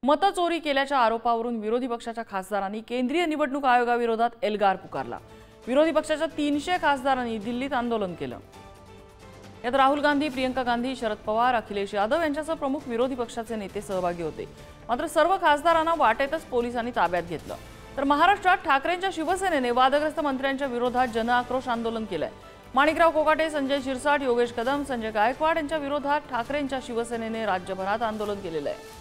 मतचोरी केल्याच्या आरोपावरून विरोधी पक्षाच्या खासदारांनी केंद्रीय निवडणूक आयोगाविरोधात एल्गार पुकारला। विरोधी पक्षाच्या 300 खासदारांनी दिल्लीत आंदोलन केलं। यात राहुल गांधी, प्रियंका गांधी, शरद पवार, अखिलेश यादव यांच्यासह प्रमुख विरोधी पक्षाचे नेते सहभागी होते। मात्र सर्व खासदारांना वाटेतच पोलिसांनी ताब्यात घेतलं। तर महाराष्ट्रात ठाकरेंच्या शिवसेनेने वादग्रस्त मंत्र्यांच्या विरोधात जनआक्रोश आंदोलन केलंय। माणिकराव कोकाटे, संजय शिरसाट, योगेश कदम, संजय गायकवाड यांच्या विरोधात ठाकरेंच्या शिवसेनेने राज्यभरात आंदोलन केलेलं आहे।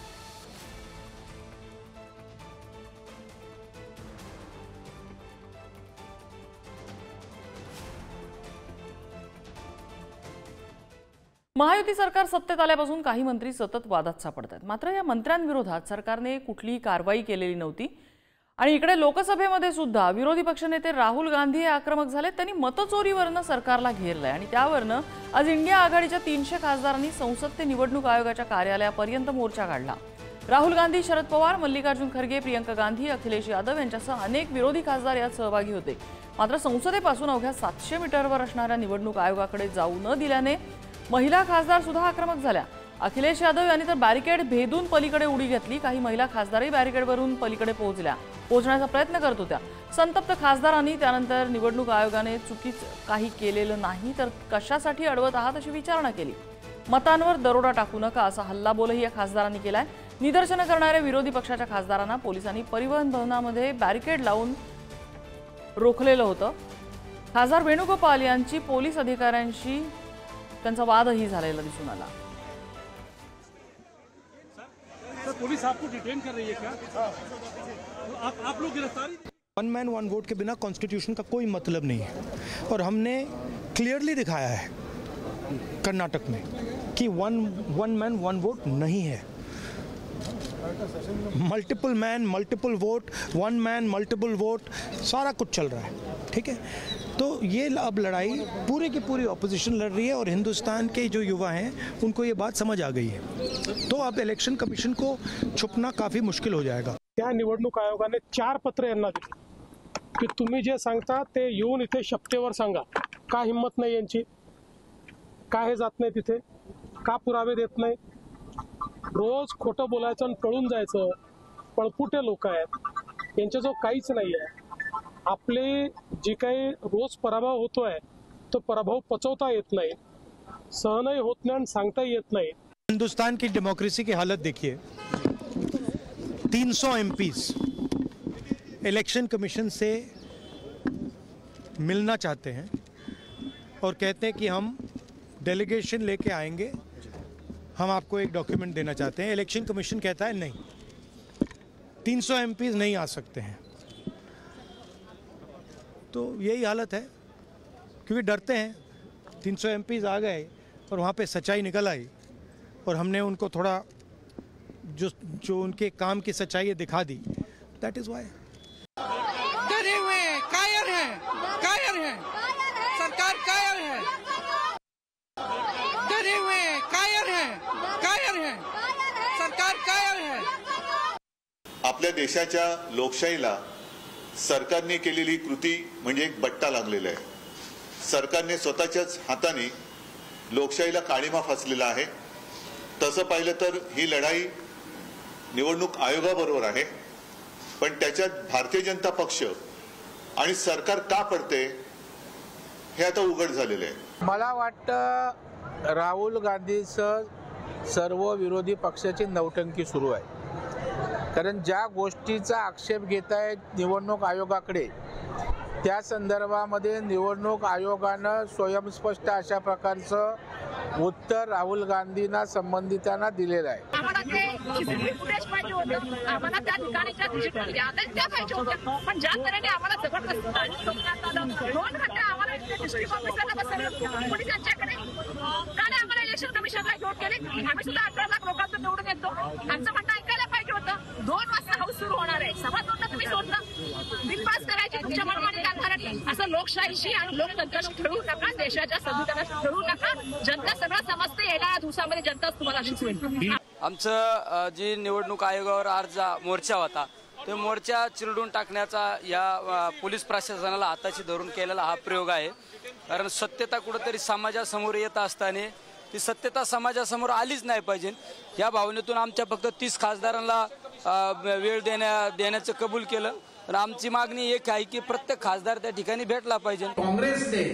महायुती सरकार सत्तेत आल्यापासून काही मंत्री सतत वादात सापडतात। मात्र या मंत्र्यांविरोधात सरकारने कुठलीही कारवाई केलेली नव्हती। आणि इकडे लोकसभेमध्ये सुद्धा विरोधी पक्षनेते राहुल गांधी हे आक्रमक झाले। त्यांनी मतचोरीवरनं सरकारला घेरलंय आणि त्यावरनं आज इंडिया आघाडीच्या 300 खासदारांनी संसद ते निवडणूक आयोगाच्या कार्यालयापर्यंत मोर्चा काढला। राहुल गांधी, शरद पवार, मल्लिकार्जुन खरगे, प्रियंका गांधी, अखिलेश यादव यांच्यासह अनेक विरोधी खासदार यात सहभागी होते। मात्र संसदेपासून अवघ्या 700 मीटरवर असणाऱ्या निवडणूक आयोगाकडे जाऊ न दिल्याने महिला खासदार सुद्धा आक्रमक झाल्या। अखिलेश यादव यांनी तर बॅरिकेड भेदून पलीकडे उडी घेतली। काही महिला खासदारही बॅरिकेडवरून पलीकडे पोहोचण्याचा प्रयत्न करत होत्या। संतप्त खासदारांनी त्यानंतर निवडणूक आयोगाने चुकीचं काही केलेलं नाही तर कशासाठी अडवत आहात अशी विचारणा केली। मतांवर दरोडा टाकू नका असा हल्लाबोलही या खासदारांनी केलाय। निदर्शनं करणाऱ्या विरोधी पक्षाच्या खासदारांना पोलिसांनी परिवहन भवनामध्ये बॅरिकेड लावून रोखलेलं होतं। खासदार वेणुगोपाल यांची पोलीस अधिकाऱ्यांशी त्यांचा वादही झालेला दिसून आला। सर, पुलिस आपको डिटेन कर रही है क्या? आप लोग गिरफ्तारी? वन मैन वन वोट के बिना कॉन्स्टिट्यूशन का कोई मतलब नहीं है और हमने क्लियरली दिखाया है कर्नाटक में कि वन मैन वन वोट नहीं है। Multiple man multiple vote, one man multiple vote, सारा कुछ चल रहा है। ठीक है, तो ये अब लड़ाई पूरे की पूरी ऑपोजिशन लड़ रही है और हिंदुस्तान के जो युवा हैं उनको ये बात समझ आ गई है। तो अब इलेक्शन कमीशन को छुपना काफ़ी मुश्किल हो जाएगा। त्या निवडणूक आयोगाने 4 पत्र यांना दिली की तुम्ही जे सांगता ते येऊन इथे शपथेवर सांगा। का हिम्मत नाही यांची? का हे जात नाही तिथे? का पुरावे देत नाही? रोज खोटं बोलायचं आणि पळून जायचं। पळपुटे लोक आहेत, यांच्याजवळ काहीच नाही आहे। आपले जे काही रोज पराभव होतोय तो पराभव पचवता येत नाही, सहनही होत नाही आणि सांगता येत नाही। हिंदुस्तान की डेमोक्रेसी की हालत देखिए। 300 एमपीज इलेक्शन कमीशन से मिलना चाहते हैं और कहते हैं कि हम डेलीगेशन लेके आएंगे, हम आपको एक डॉक्यूमेंट देना चाहते हैं। इलेक्शन कमीशन कहता है नहीं, 300 एमपीज नहीं आ सकते हैं। तो यही हालत है क्योंकि डरते हैं। 300 एमपीज आ गए और वहाँ पे सच्चाई निकल आई और हमने उनको थोड़ा जो उनके काम की सच्चाई दिखा दी। दैट इज वाई डरे हुए हैं, कायर हैं, सरकार कायर है। डरे हुए हैं, कायर हैं, सरकार कायर है। आपल्या देशाच्या लोकशाहीला सरकारने केलेली कृती म्हणजे एक बट्टा लागलेला आहे। सरकारने स्वतःच्याच हाताने लोकशाहीला काळीमा फासलेला आहे। तसं पाहिलं तर ही लढाई निवडणूक आयोगाबरोबर आहे, पण त्याच्यात भारतीय जनता पक्ष आणि सरकार का पडते हे आता उघड झालेलं आहे। मला वाटतं राहुल गांधींसह सर्व विरोधी पक्षाची नौटंकी सुरू आहे। कारण ज्या गोष्टीचा आक्षेप घेत आहेत निवडणूक आयोगाकडे, त्या संदर्भामध्ये निवडणूक आयोगानं स्वयंस्पष्ट अशा प्रकारचं उत्तर राहुल गांधींना संबंधितांना दिलेलं आहे। इलेक्शन कमिशनला विरोध केले। आम्ही सुद्धा 18 लाख लोकांचं निवडून येतो। आमचं म्हणणं ऐकायला पाहिजे होतं। 2 वाजता हाऊस सुरू होणार आहे, 2:15 तुम्ही सोडता, बिल पास करायचे तुमच्या मनमानी कारभाराने। असं लोकशाहीशी आणि लोकतंत्राशी खेळू नका, देशाच्या संविधानाशी खेळू नका। जनता सगळं समजते, येणाऱ्या दिवसामध्ये जनताच तुम्हाला शिकवेल। आमचं जी निवडणूक आयोगावर आज मोर्चा होता तो मोर्चा चिरडून टाकण्याचा या पोलीस प्रशासनाला हाताशी धरून केलेला हा प्रयोग आहे। कारण सत्यता कुठेतरी समाजासमोर येत असताना ती सत्यता समाजासमोर आलीच नाही पाहिजे या भावनेतून आमच्या फक्त 30 खासदारांना वेळ देण्याचं कबूल केलं. तर आमची मागणी एक आहे की प्रत्येक खासदार त्या ठिकाणी भेटला पाहिजे. काँग्रेसने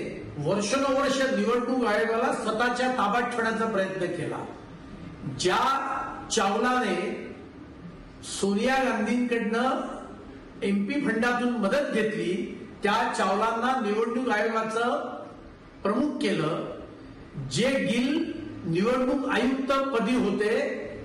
वर्षानुवर्ष निवडणूक आयोगाला स्वतःच्या ताब्यात ठेवण्याचा प्रयत्न केला. ज्या चावलाने सोनिया गांधींकडनं MP फंडातून मदत घेतली त्या चावलांना निवडणूक आयोगाचं प्रमुख केलं. जे गिल निवडणूक आयुक्त पदी होते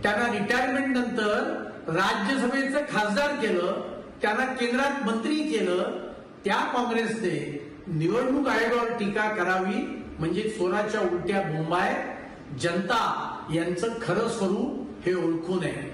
त्यांना रिटायरमेंट नंतर राज्यसभेचं खासदार केलं, त्यांना केंद्रात मंत्री केलं. त्या काँग्रेसने निवडणूक आयोगावर टीका करावी म्हणजे चोराच्या उलट्या बोंबा आहे. जनता यांचं खरं स्वरूप हे ओळखू नये.